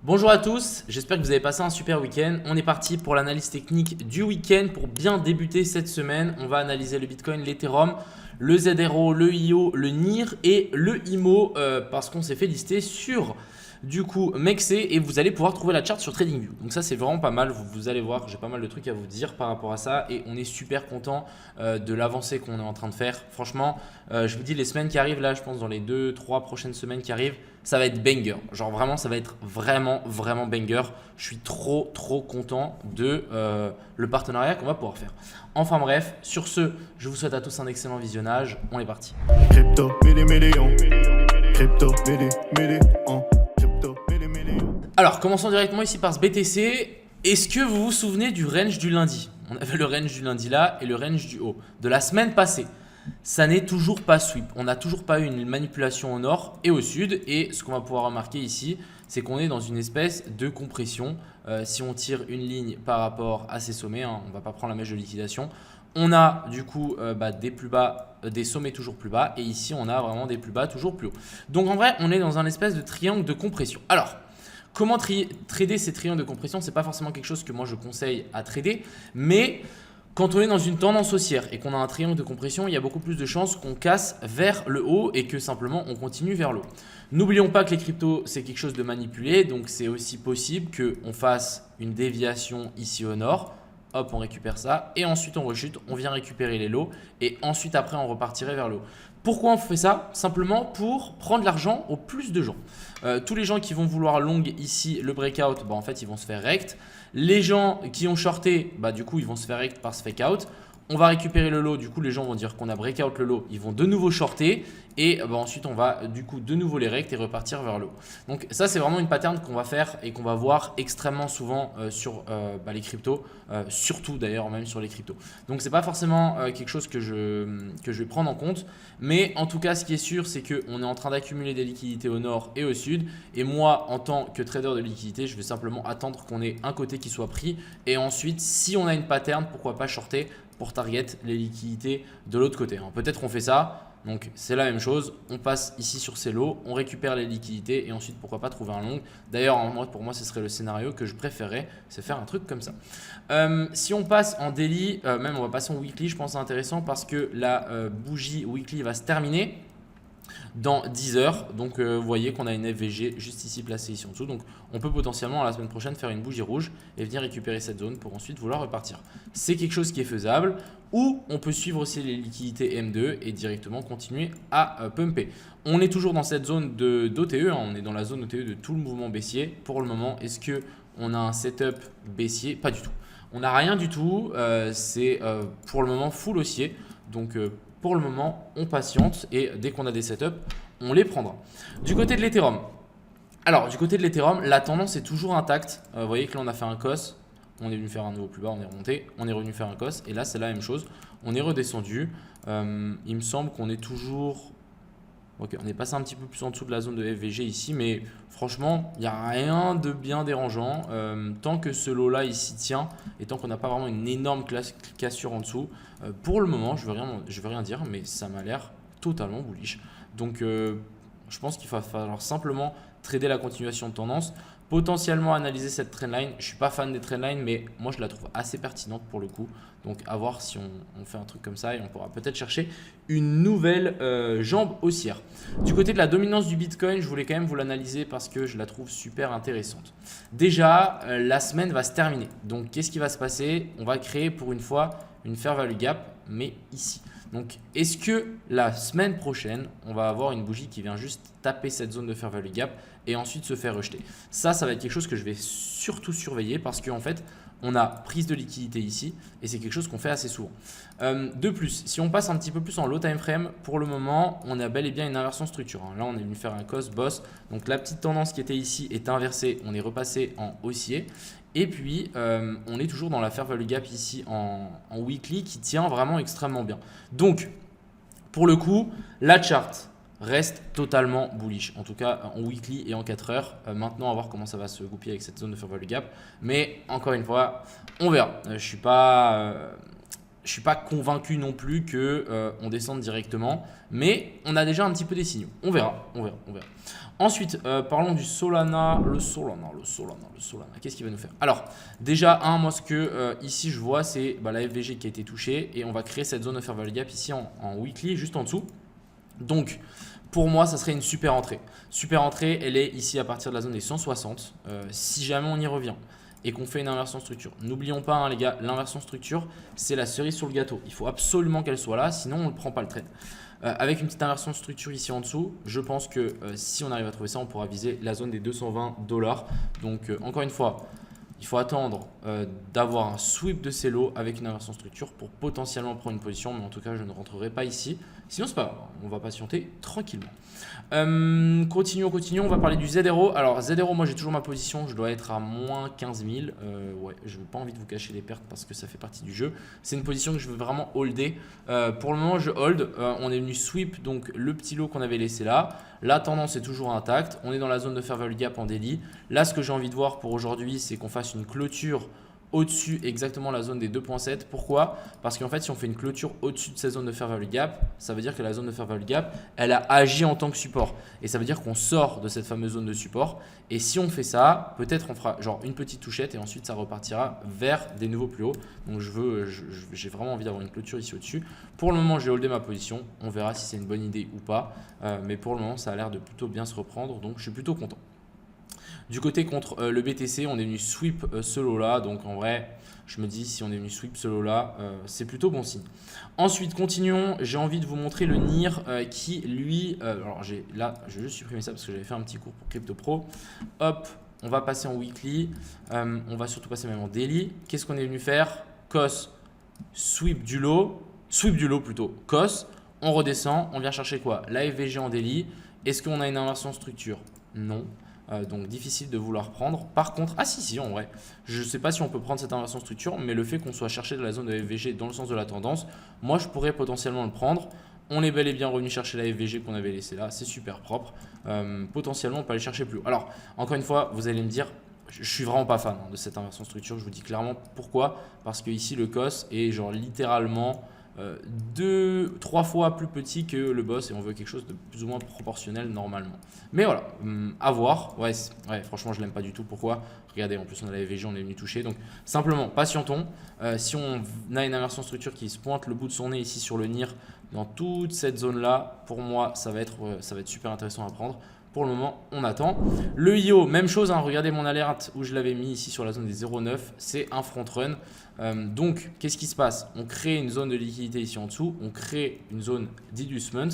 Bonjour à tous, j'espère que vous avez passé un super week-end. On est parti pour l'analyse technique du week-end. Pour bien débuter cette semaine, on va analyser le Bitcoin, l'Ethereum, le ZRO, le IO, le NIR et le IMO parce qu'on s'est fait lister sur du coup Mexe et vous allez pouvoir trouver la charte sur TradingView. Donc ça c'est vraiment pas mal, vous allez voir, j'ai pas mal de trucs à vous dire par rapport à ça et on est super content de l'avancée qu'on est en train de faire. Franchement, je vous dis les semaines qui arrivent là, je pense dans les 2-3 prochaines semaines qui arrivent, ça va être banger. Genre vraiment ça va être vraiment banger. Je suis trop content de le partenariat qu'on va pouvoir faire. Enfin bref, sur ce, je vous souhaite à tous un excellent visionnage. On est parti. Crypto, million. Crypto, million. Crypto, million. Alors, commençons directement ici par ce BTC. Est-ce que vous vous souvenez du range du lundi? On avait le range du lundi là et le range du haut de la semaine passée. Ça n'est toujours pas sweep. On n'a toujours pas eu une manipulation au nord et au sud. Et ce qu'on va pouvoir remarquer ici, c'est qu'on est dans une espèce de compression. Si on tire une ligne par rapport à ces sommets, on ne va pas prendre la mèche de liquidation. On a du coup des plus bas, des sommets toujours plus bas. Et ici, on a vraiment des plus bas toujours plus hauts. Donc en vrai, on est dans un espèce de triangle de compression. Alors, comment trader ces triangles de compression? Ce n'est pas forcément quelque chose que moi je conseille à trader. Mais quand on est dans une tendance haussière et qu'on a un triangle de compression, il y a beaucoup plus de chances qu'on casse vers le haut et que simplement on continue vers le haut. N'oublions pas que les cryptos, c'est quelque chose de manipulé. Donc c'est aussi possible qu'on fasse une déviation ici au nord. Hop, on récupère ça et ensuite on rechute, on vient récupérer les lots et ensuite après on repartirait vers le haut. Pourquoi on fait ça? Simplement pour prendre l'argent au plus de gens. Tous les gens qui vont vouloir long ici le breakout, en fait ils vont se faire rect. Les gens qui ont shorté, du coup ils vont se faire rect par ce fake out. On va récupérer le lot, du coup les gens vont dire qu'on a breakout le lot, ils vont de nouveau shorter et ensuite on va du coup de nouveau les rect et repartir vers le haut. Donc ça c'est vraiment une pattern qu'on va faire et qu'on va voir extrêmement souvent sur les cryptos, surtout d'ailleurs même sur les cryptos. Donc c'est pas forcément quelque chose que je vais prendre en compte, mais en tout cas ce qui est sûr c'est qu'on est en train d'accumuler des liquidités au nord et au sud et moi en tant que trader de liquidité je vais simplement attendre qu'on ait un côté qui soit pris et ensuite si on a une pattern pourquoi pas shorter pour target les liquidités de l'autre côté. Peut-être on fait ça, donc c'est la même chose. On passe ici sur ces lots, on récupère les liquidités et ensuite pourquoi pas trouver un long. D'ailleurs, pour moi, ce serait le scénario que je préférerais, c'est faire un truc comme ça. Si on passe en daily, même on va passer en weekly, je pense que c'est intéressant parce que la bougie weekly va se terminer dans 10 heures. Donc vous voyez qu'on a une FVG juste ici placée ici en dessous. Donc on peut potentiellement la semaine prochaine faire une bougie rouge et venir récupérer cette zone pour ensuite vouloir repartir. C'est quelque chose qui est faisable. Ou on peut suivre aussi les liquidités M2 et directement continuer à pumper. On est toujours dans cette zone d'OTE, on est dans la zone OTE de tout le mouvement baissier. Pour le moment, est-ce qu'on a un setup baissier? Pas du tout. On n'a rien du tout. C'est pour le moment full haussier. Donc pour le moment, on patiente et dès qu'on a des setups, on les prendra. Du côté de l'Ethereum. Alors, du côté de l'Ethereum, la tendance est toujours intacte. Vous voyez que là, on a fait un COS. On est venu faire un nouveau plus bas, on est remonté. On est revenu faire un COS. Et là, c'est la même chose. On est redescendu. Il me semble qu'on est toujours… Ok, on est passé un petit peu plus en dessous de la zone de FVG ici. Mais franchement, il n'y a rien de bien dérangeant. Tant que ce lot-là, ici tient. Et tant qu'on n'a pas vraiment une énorme cassure en dessous. Pour le moment, je veux rien dire. Mais ça m'a l'air totalement bullish. Donc, je pense qu'il va falloir simplement trader la continuation de tendance. Potentiellement analyser cette trendline. Je ne suis pas fan des trendlines, mais moi je la trouve assez pertinente pour le coup. Donc à voir si on fait un truc comme ça et on pourra peut-être chercher une nouvelle jambe haussière. Du côté de la dominance du Bitcoin, je voulais quand même vous l'analyser parce que je la trouve super intéressante. Déjà, la semaine va se terminer. Donc qu'est-ce qui va se passer? On va créer pour une fois une fair value gap, mais ici. Donc, est-ce que la semaine prochaine, on va avoir une bougie qui vient juste taper cette zone de fair value gap et ensuite se faire rejeter? Ça va être quelque chose que je vais surtout surveiller parce qu'en fait, on a prise de liquidité ici et c'est quelque chose qu'on fait assez souvent. De plus, si on passe un petit peu plus en low time frame, pour le moment, on a bel et bien une inversion structure. Là, on est venu faire un COS boss. Donc, la petite tendance qui était ici est inversée. On est repassé en haussier. Et puis, on est toujours dans la fair value gap ici en weekly qui tient vraiment extrêmement bien. Donc, pour le coup, la chart reste totalement bullish. En tout cas, en weekly et en 4 heures. Maintenant, on va voir comment ça va se goupiller avec cette zone de fair value gap. Mais encore une fois, on verra. Je suis pas je suis pas convaincu non plus que on descende directement, mais on a déjà un petit peu des signaux. On verra. Ensuite, parlons du Solana. Le Solana. Qu'est-ce qu'il va nous faire? Alors, déjà, moi, ce que ici je vois, c'est la FVG qui a été touchée et on va créer cette zone de fair value gap ici en weekly, juste en dessous. Donc, pour moi, ça serait une super entrée. Super entrée, elle est ici à partir de la zone des 160. Si jamais on y revient et qu'on fait une inversion structure. N'oublions pas, hein, les gars, l'inversion structure, c'est la cerise sur le gâteau. Il faut absolument qu'elle soit là, sinon on ne prend pas le trade. Avec une petite inversion de structure ici en dessous, je pense que si on arrive à trouver ça, on pourra viser la zone des 220 $. Donc, encore une fois, il faut attendre d'avoir un sweep de ces lots avec une inversion structure pour potentiellement prendre une position, mais en tout cas, je ne rentrerai pas ici. Sinon, c'est pas grave, on va patienter tranquillement. Continuons, on va parler du ZRO. Alors, ZRO, moi j'ai toujours ma position, je dois être à moins 15 000. Ouais, je n'ai pas envie de vous cacher les pertes parce que ça fait partie du jeu. C'est une position que je veux vraiment holder. Pour le moment, je hold. On est venu sweep donc le petit lot qu'on avait laissé là. La tendance est toujours intacte. On est dans la zone de fair value gap en daily. Là, ce que j'ai envie de voir pour aujourd'hui, c'est qu'on fasse une clôture au-dessus exactement la zone des 2.7. Pourquoi? Parce qu'en fait, si on fait une clôture au-dessus de cette zone de fair value gap, ça veut dire que la zone de fair value gap, elle a agi en tant que support. Et ça veut dire qu'on sort de cette fameuse zone de support. Et si on fait ça, peut-être on fera genre une petite touchette et ensuite ça repartira vers des nouveaux plus hauts. Donc j'ai vraiment envie d'avoir une clôture ici au-dessus. Pour le moment, j'ai holdé ma position. On verra si c'est une bonne idée ou pas. Mais pour le moment, ça a l'air de plutôt bien se reprendre. Donc je suis plutôt content. Du côté contre le BTC, on est venu sweep ce lot-là. Donc en vrai, je me dis si on est venu sweep ce lot-là, c'est plutôt bon signe. Ensuite, continuons. J'ai envie de vous montrer le NIR qui, lui… alors là, je vais juste supprimer ça parce que j'avais fait un petit cours pour Crypto Pro. Hop, on va passer en weekly. On va surtout passer même en daily. Qu'est-ce qu'on est venu faire? COS, sweep du lot. Sweep du lot plutôt. COS, on redescend. On vient chercher quoi? La FVG en daily. Est-ce qu'on a une inversion structure? Non. Donc difficile de vouloir prendre. Par contre, si en vrai, je ne sais pas si on peut prendre cette inversion structure, mais le fait qu'on soit cherché de la zone de FVG dans le sens de la tendance, moi je pourrais potentiellement le prendre. On est bel et bien revenu chercher la FVG qu'on avait laissée là, c'est super propre. Potentiellement on peut aller chercher plus haut. Alors encore une fois, vous allez me dire, je suis vraiment pas fan de cette inversion structure, je vous dis clairement pourquoi. Parce que ici le COS est genre littéralement 2-3 fois plus petit que le boss et on veut quelque chose de plus ou moins proportionnel normalement. Mais voilà, à voir. Ouais, franchement, je l'aime pas du tout. Pourquoi? Regardez, en plus, on a la FVG, on est venu toucher. Donc, simplement, patientons. Si on a une inversion structure qui se pointe le bout de son nez ici sur le NIR, dans toute cette zone-là, pour moi, ça va être super intéressant à prendre. Pour le moment, on attend. Le IO, même chose. Regardez mon alerte où je l'avais mis ici sur la zone des 0,9. C'est un front run. Donc, qu'est-ce qui se passe? On crée une zone de liquidité ici en dessous. On crée une zone d'inducement.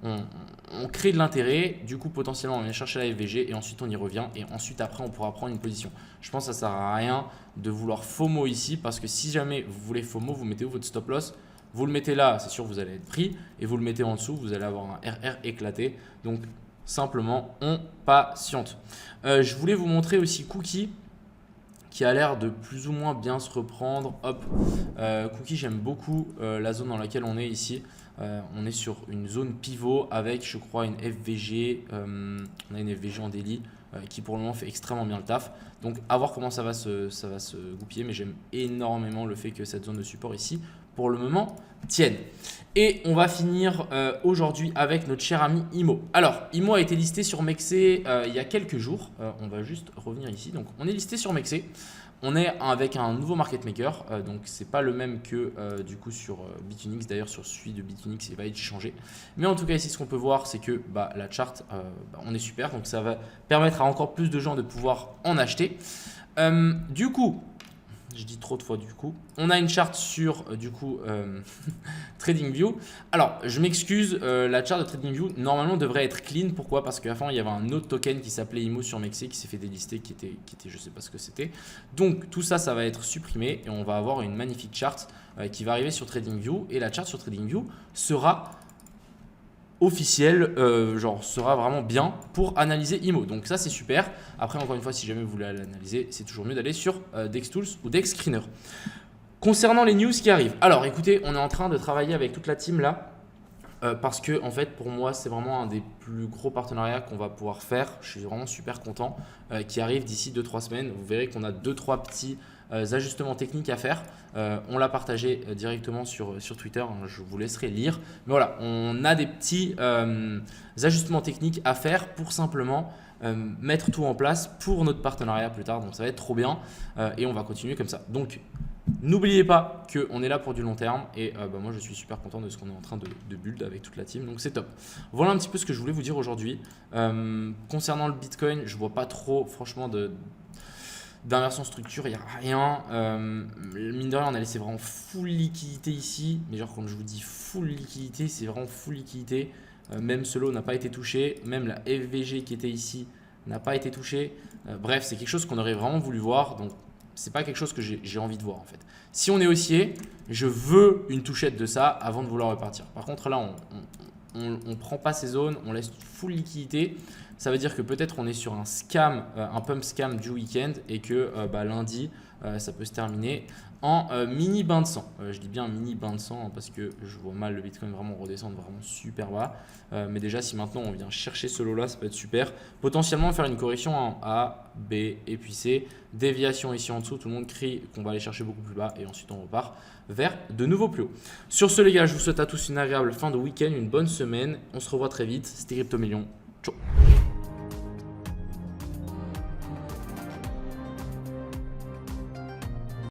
On crée de l'intérêt. Du coup, potentiellement, on vient chercher la FVG et ensuite on y revient. Et ensuite, après, on pourra prendre une position. Je pense que ça ne sert à rien de vouloir FOMO ici parce que si jamais vous voulez FOMO, vous mettez où votre stop loss? Vous le mettez là, c'est sûr, vous allez être pris. Et vous le mettez en dessous, vous allez avoir un RR éclaté. Donc, simplement, on patiente. Je voulais vous montrer aussi Cookie qui a l'air de plus ou moins bien se reprendre. Hop, Cookie, j'aime beaucoup la zone dans laquelle on est ici. On est sur une zone pivot avec, je crois, une FVG. On a une FVG en daily qui pour le moment fait extrêmement bien le taf. Donc, à voir comment ça va se goupiller. Mais j'aime énormément le fait que cette zone de support ici, pour le moment, tienne. Et on va finir aujourd'hui avec notre cher ami IMO. Alors, IMO a été listé sur Mexc il y a quelques jours. On va juste revenir ici. Donc, on est listé sur Mexc. On est avec un nouveau market maker. Donc, c'est pas le même que du coup sur Bitunix. D'ailleurs, sur celui de Bitunix, il va être changé. Mais en tout cas, ici, ce qu'on peut voir, c'est que la chart, on est super. Donc, ça va permettre à encore plus de gens de pouvoir en acheter. Du coup, je dis trop de fois du coup. On a une charte sur TradingView. Alors, je m'excuse, la charte de TradingView normalement devrait être clean. Pourquoi? Parce qu'avant, il y avait un autre token qui s'appelait IMO sur Mexc qui s'est fait délister, qui était je ne sais pas ce que c'était. Donc, tout ça, ça va être supprimé et on va avoir une magnifique charte qui va arriver sur TradingView. Et la charte sur TradingView sera officiel, sera vraiment bien pour analyser IMO. Donc ça c'est super. Après encore une fois, si jamais vous voulez l'analyser, c'est toujours mieux d'aller sur DexTools ou DexScreener. Concernant les news qui arrivent, alors écoutez, on est en train de travailler avec toute la team là Parce que en fait pour moi c'est vraiment un des plus gros partenariats qu'on va pouvoir faire. Je suis vraiment super content qui arrive d'ici 2-3 semaines. Vous verrez qu'on a 2-3 petits ajustements techniques à faire. On l'a partagé directement sur Twitter, hein, je vous laisserai lire. Mais voilà, on a des petits ajustements techniques à faire pour simplement mettre tout en place pour notre partenariat plus tard. Donc ça va être trop bien et on va continuer comme ça. Donc n'oubliez pas qu'on est là pour du long terme et moi je suis super content de ce qu'on est en train de build avec toute la team, donc c'est top. Voilà un petit peu ce que je voulais vous dire aujourd'hui. Concernant le Bitcoin, je vois pas trop franchement d'inversion structure, il n'y a rien. Mine de rien, on a laissé vraiment full liquidité ici, mais genre quand je vous dis full liquidité, c'est vraiment full liquidité. Même ce lot n'a pas été touché, même la FVG qui était ici n'a pas été touchée. Bref, c'est quelque chose qu'on aurait vraiment voulu voir, donc c'est pas quelque chose que j'ai envie de voir en fait. Si on est haussier, je veux une touchette de ça avant de vouloir repartir. Par contre là, on prend pas ces zones, on laisse full liquidité. Ça veut dire que peut-être on est sur un scam, un pump scam du week-end et que lundi, ça peut se terminer en mini bain de sang. Je dis bien un mini bain de sang hein, parce que je vois mal le Bitcoin vraiment redescendre vraiment super bas. Mais déjà, si maintenant on vient chercher ce lot-là, ça peut être super. Potentiellement faire une correction en A, B et puis C. Déviation ici en dessous, tout le monde crie qu'on va aller chercher beaucoup plus bas et ensuite on repart vers de nouveaux plus hauts. Sur ce les gars, je vous souhaite à tous une agréable fin de week-end, une bonne semaine. On se revoit très vite. C'était Crypto Millions. Ciao.